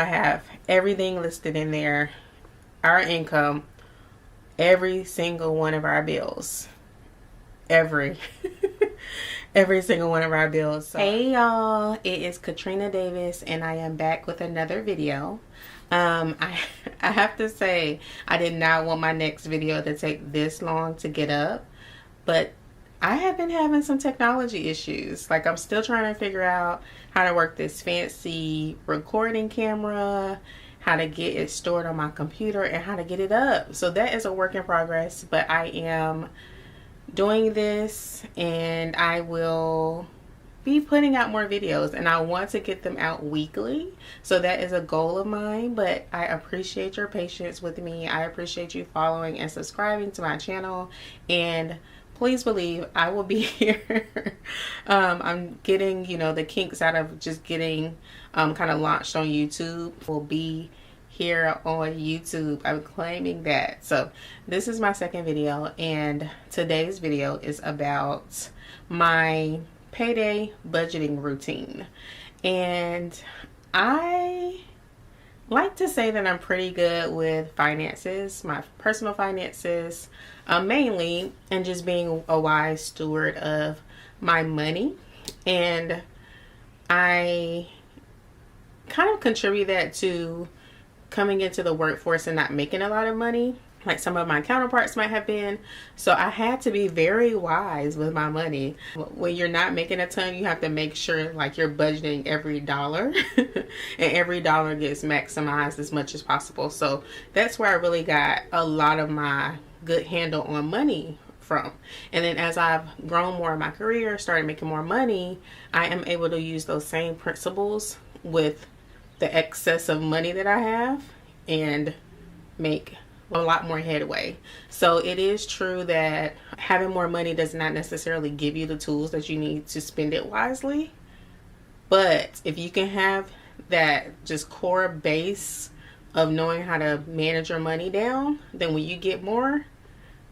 I have everything listed in there, our income, every single one of our bills, every single one of our bills. So, hey y'all, it is Katrina Davis and I am back with another video. I have to say, I did not want my next video to take this long to get up, but I have been having some technology issues. Like, I'm still trying to figure out how to work this fancy recording camera, how to get it stored on my computer, and how to get it up. So that is a work in progress, but I am doing this and I will be putting out more videos, and I want to get them out weekly. So that is a goal of mine, but I appreciate your patience with me. I appreciate you following and subscribing to my channel, and please believe I will be here. I'm getting, the kinks out of just getting kind of launched on YouTube. Will be here on YouTube. I'm claiming that. So this is my second video, and today's video is about my payday budgeting routine. And I like to say that I'm pretty good with finances, my personal finances, mainly, and just being a wise steward of my money. And I kind of contribute that to coming into the workforce and not making a lot of money like some of my counterparts might have been. So I had to be very wise with my money. When you're not making a ton, you have to make sure like you're budgeting every dollar and every dollar gets maximized as much as possible. So that's where I really got a lot of my good handle on money from. And then as I've grown more in my career, started making more money, I am able to use those same principles with the excess of money that I have and make a lot more headway. So it is true that having more money does not necessarily give you the tools that you need to spend it wisely. But if you can have that just core base of knowing how to manage your money down, then when you get more,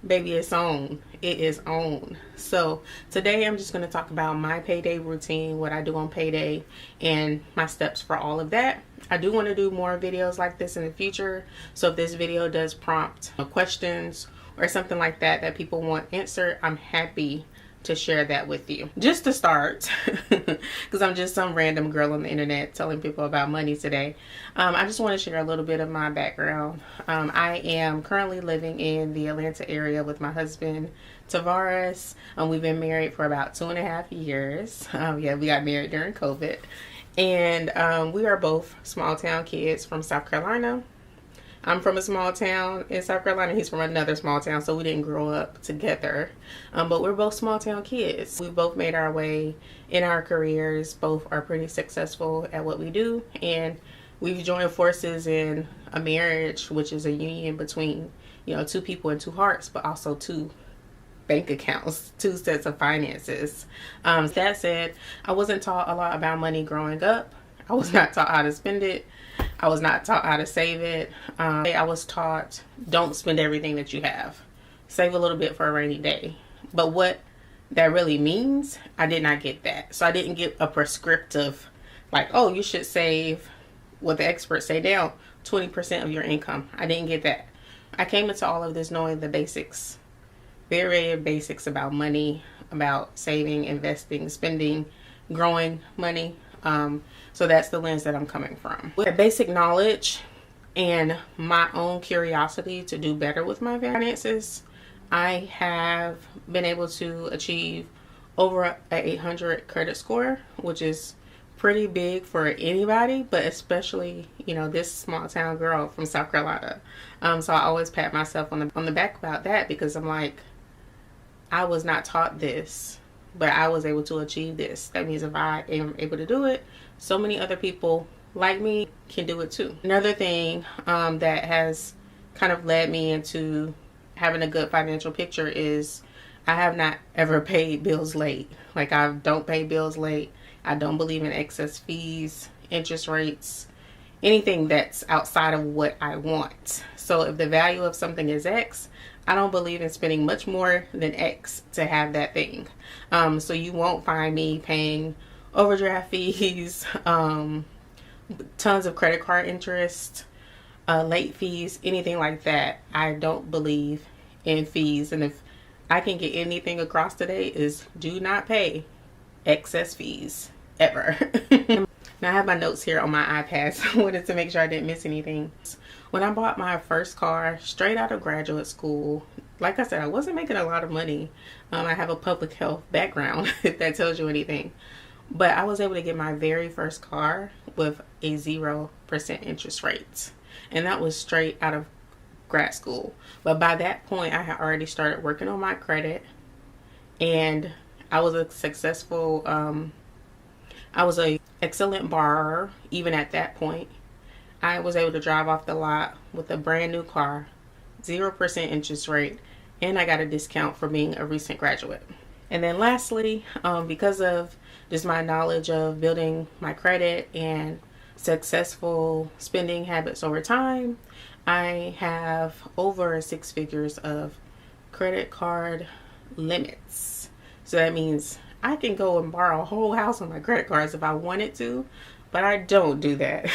baby, it's on. It is on. So today I'm just going to talk about my payday routine, what I do on payday, and my steps for all of that. I do want to do more videos like this in the future. So if this video does prompt questions or something like that that people want answered, I'm happy to share that with you. Just to start, because I'm just some random girl on the internet telling people about money today, I just want to share a little bit of my background. I am currently living in the Atlanta area with my husband, Tavares. We've been married for about 2.5 years. Yeah, we got married during COVID. And we are both small town kids from South Carolina. I'm from a small town in South Carolina. He's from another small town, so we didn't grow up together. But we're both small town kids. We both made our way in our careers. Both are pretty successful at what we do. And we've joined forces in a marriage, which is a union between, two people and two hearts, but also two bank accounts, two sets of finances. That said, I wasn't taught a lot about money growing up. I was not taught how to spend it. I was not taught how to save it. I was taught, don't spend everything that you have. Save a little bit for a rainy day. But what that really means, I did not get that. So I didn't get a prescriptive, like, oh, you should save what the experts say down, 20% of your income. I didn't get that. I came into all of this knowing the basics, very, very basics about money, about saving, investing, spending, growing money. So that's the lens that I'm coming from. With basic knowledge and my own curiosity to do better with my finances, I have been able to achieve over a 800 credit score, which is pretty big for anybody, but especially, this small town girl from South Carolina. So I always pat myself on the back about that, because I'm like, I was not taught this, but I was able to achieve this. That means if I am able to do it, so many other people like me can do it too. Another thing that has kind of led me into having a good financial picture is I have not ever paid bills late. Like, I don't pay bills late. I don't believe in excess fees, interest rates, anything that's outside of what I want. So if the value of something is X, I don't believe in spending much more than X to have that thing. So you won't find me paying overdraft fees, tons of credit card interest, late fees, anything like that. I don't believe in fees. And if I can get anything across today, is do not pay excess fees ever. Now I have my notes here on my iPad, so I wanted to make sure I didn't miss anything. When I bought my first car straight out of graduate school, like I said, I wasn't making a lot of money. I have a public health background, if that tells you anything. But I was able to get my very first car with a 0% interest rate. And that was straight out of grad school. But by that point, I had already started working on my credit. And I was a successful, I was a excellent borrower even at that point. I was able to drive off the lot with a brand new car, 0% interest rate, and I got a discount for being a recent graduate. And then lastly, because of just my knowledge of building my credit and successful spending habits over time, I have over 6 figures of credit card limits. So that means I can go and borrow a whole house on my credit cards if I wanted to, but I don't do that.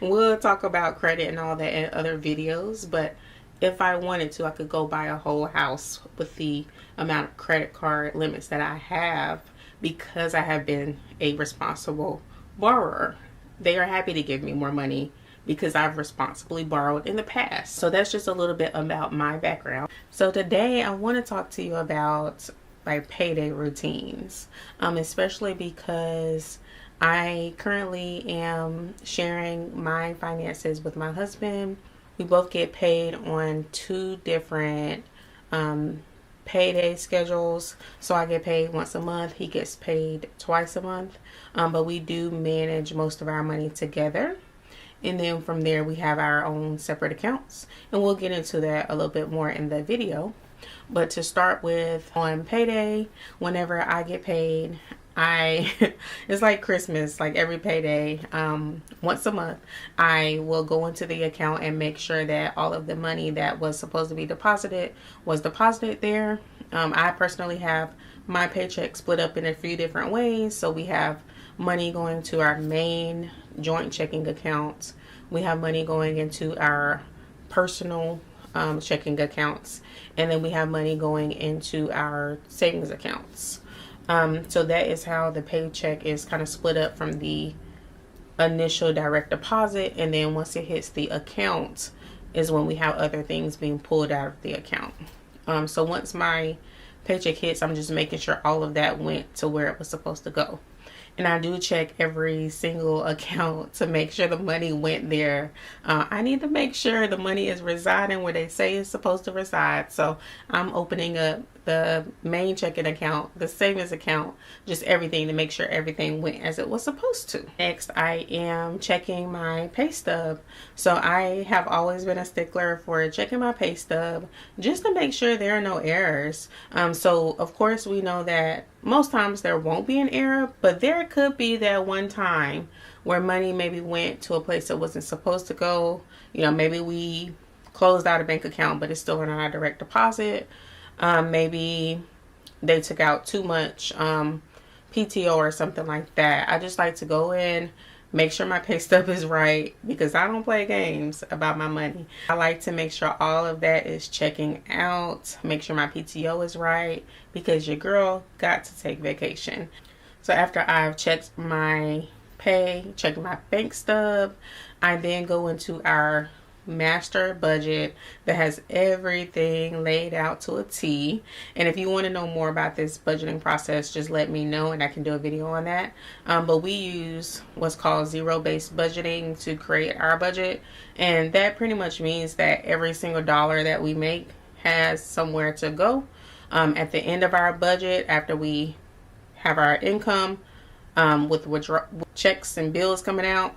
We'll talk about credit and all that in other videos, but if I wanted to, I could go buy a whole house with the amount of credit card limits that I have because I have been a responsible borrower. They are happy to give me more money because I've responsibly borrowed in the past. So that's just a little bit about my background. So today I want to talk to you about my payday routines, especially because I currently am sharing my finances with my husband. We both get paid on 2 different payday schedules. So I get paid once a month. He gets paid twice a month. But we do manage most of our money together. And then from there, we have our own separate accounts. And we'll get into that a little bit more in the video. But to start with, on payday, whenever I get paid, it's like Christmas, like every payday, once a month, I will go into the account and make sure that all of the money that was supposed to be deposited was deposited there. I personally have my paycheck split up in a few different ways. So we have money going to our main joint checking accounts. We have money going into our personal checking accounts, and then we have money going into our savings accounts. So that is how the paycheck is kind of split up from the initial direct deposit, and then once it hits the account is when we have other things being pulled out of the account. So once my paycheck hits, I'm just making sure all of that went to where it was supposed to go. And I do check every single account to make sure the money went there. I need to make sure the money is residing where they say it's supposed to reside. So I'm opening up the main checking account, the savings account, just everything to make sure everything went as it was supposed to. Next, I am checking my pay stub. So I have always been a stickler for checking my pay stub just to make sure there are no errors. So of course we know that most times there won't be an error, but there could be that one time where money maybe went to a place that wasn't supposed to go. You know, maybe we closed out a bank account, but it's still in our direct deposit. Maybe they took out too much PTO or something like that. I just like to go in, make sure my pay stub is right, because I don't play games about my money. I like to make sure all of that is checking out, make sure my PTO is right, because your girl got to take vacation. So after I've checked my pay, checked my bank stub, I then go into our master budget that has everything laid out to a T. And if you want to know more about this budgeting process, just let me know and I can do a video on that. But we use what's called zero-based budgeting to create our budget, and that pretty much means that every single dollar that we make has somewhere to go. At the end of our budget, after we have our income, with checks and bills coming out,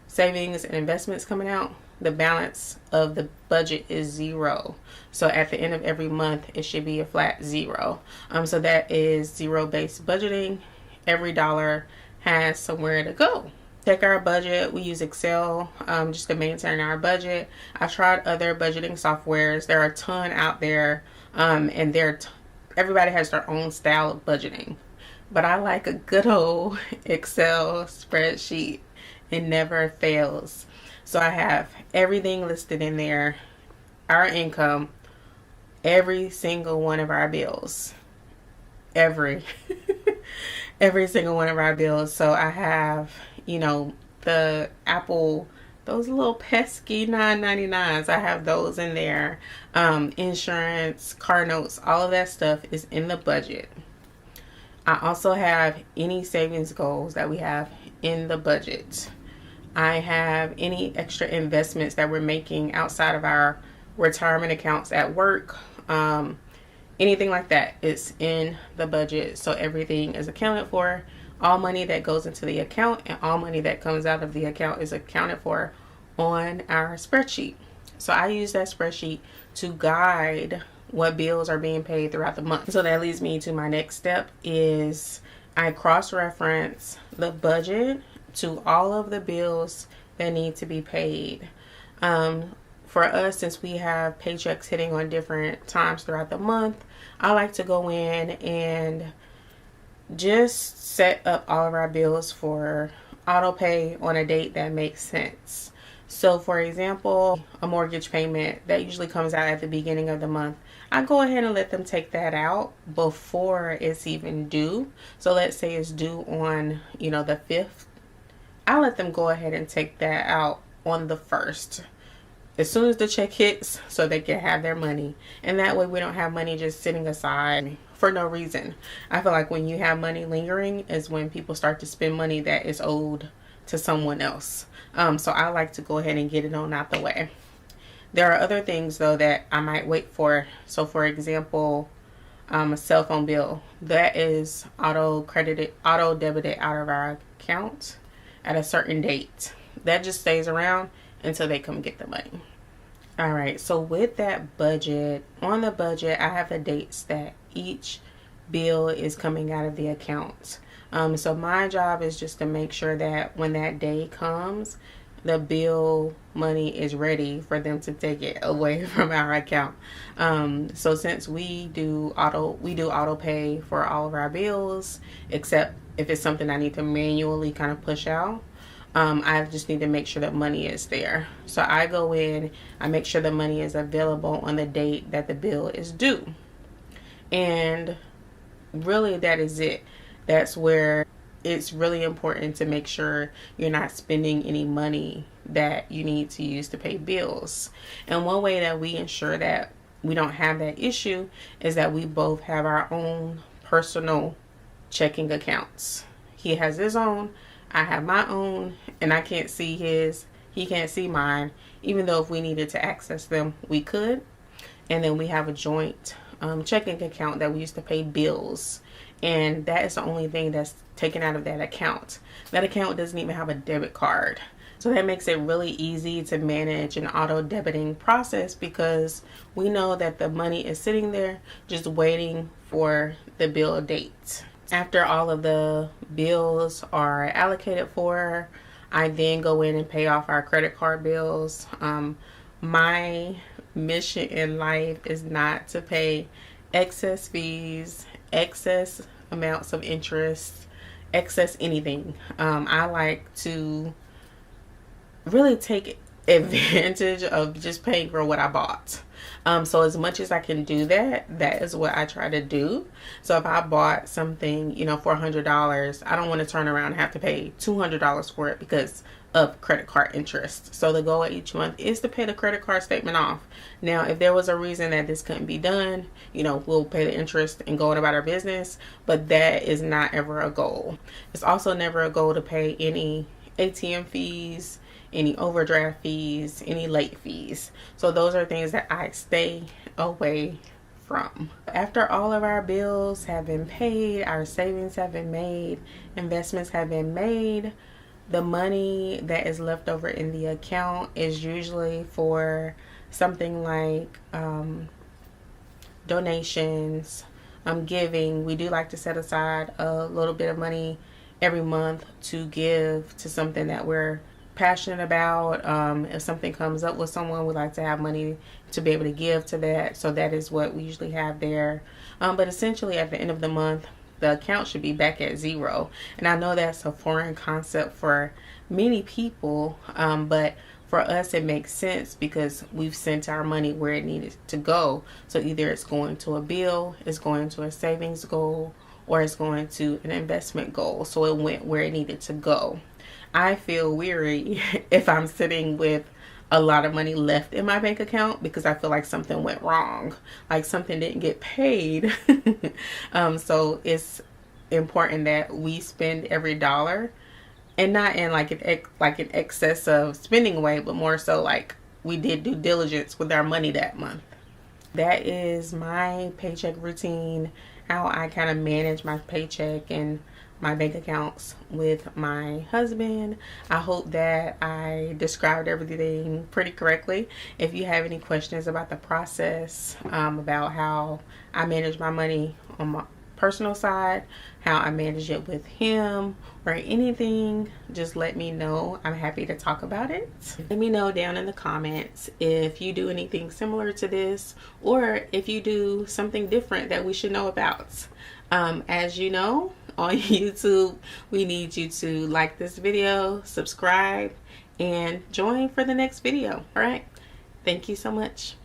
savings and investments coming out, the balance of the budget is 0. So at the end of every month, it should be a flat 0. So that is zero-based budgeting. Every dollar has somewhere to go. Check our budget. We use Excel just to maintain our budget. I've tried other budgeting softwares. There are a ton out there, and everybody has their own style of budgeting. But I like a good old Excel spreadsheet. It never fails. So I have everything listed in there, our income, every single one of our bills, every every single one of our bills. So I have, the Apple, those little pesky 9.99s. I have those in there. Insurance, car notes, all of that stuff is in the budget. I also have any savings goals that we have in the budget. I have any extra investments that we're making outside of our retirement accounts at work. Anything like that is in the budget. So everything is accounted for. All money that goes into the account and all money that comes out of the account is accounted for on our spreadsheet. So I use that spreadsheet to guide what bills are being paid throughout the month. So that leads me to my next step is I cross-reference the budget to all of the bills that need to be paid. For us, since we have paychecks hitting on different times throughout the month, I like to go in and just set up all of our bills for auto pay on a date that makes sense. So for example, a mortgage payment that usually comes out at the beginning of the month, I go ahead and let them take that out before it's even due. So let's say it's due on, the 5th. I let them go ahead and take that out on the 1st. As soon as the check hits, so they can have their money. And that way we don't have money just sitting aside for no reason. I feel like when you have money lingering is when people start to spend money that is owed to someone else. So I like to go ahead and get it on out the way. There are other things though that I might wait for. So for example, a cell phone bill that is auto debited out of our account at a certain date. That just stays around until they come get the money. All right, so with that budget, on the budget, I have the dates that each bill is coming out of the account. So my job is just to make sure that when that day comes, the bill money is ready for them to take it away from our account. So since we do auto pay for all of our bills, except if it's something I need to manually kind of push out, I just need to make sure that money is there. So I go in, I make sure the money is available on the date that the bill is due. And really that is it. That's where it's really important to make sure you're not spending any money that you need to use to pay bills. And one way that we ensure that we don't have that issue is that we both have our own personal checking accounts. He has his own, I have my own, and I can't see his, he can't see mine, even though if we needed to access them, we could. And then we have a joint checking account that we used to pay bills, and that is the only thing that's taken out of that account. That account doesn't even have a debit card. So that makes it really easy to manage an auto debiting process because we know that the money is sitting there just waiting for the bill date. After all of the bills are allocated for, I then go in and pay off our credit card bills. My mission in life is not to pay excess fees, excess amounts of interest, excess anything. I like to really take advantage of just paying for what I bought. So as much as I can do that, that is what I try to do. So if I bought something, for $100, I don't want to turn around and have to pay $200 for it because of credit card interest. So the goal each month is to pay the credit card statement off. Now, if there was a reason that this couldn't be done, we'll pay the interest and go on about our business, but that is not ever a goal. It's also never a goal to pay any ATM fees, any overdraft fees, any late fees. So those are things that I stay away from. After all of our bills have been paid, our savings have been made, investments have been made, the money that is left over in the account is usually for something like donations, giving. We do like to set aside a little bit of money every month to give to something that we're passionate about. If something comes up with someone, we like to have money to be able to give to that. So that is what we usually have there. But essentially at the end of the month, the account should be back at zero. And I know that's a foreign concept for many people, but for us it makes sense because we've sent our money where it needed to go. So either it's going to a bill, it's going to a savings goal, or it's going to an investment goal. So it went where it needed to go. I feel weary if I'm sitting with a lot of money left in my bank account because I feel like something went wrong, like something didn't get paid. So it's important that we spend every dollar, and not in like an excessive spending way, but more so like we did due diligence with our money that month. That is my paycheck routine, how I kind of manage my paycheck and my bank accounts with my husband. I hope that I described everything pretty correctly. If you have any questions about the process, about how I manage my money on my personal side, how I manage it with him, or anything, just let me know. I'm happy to talk about it. Let me know down in the comments if you do anything similar to this, or if you do something different that we should know about. As you know, on YouTube, we need you to like this video, subscribe, and join for the next video. All right, thank you so much.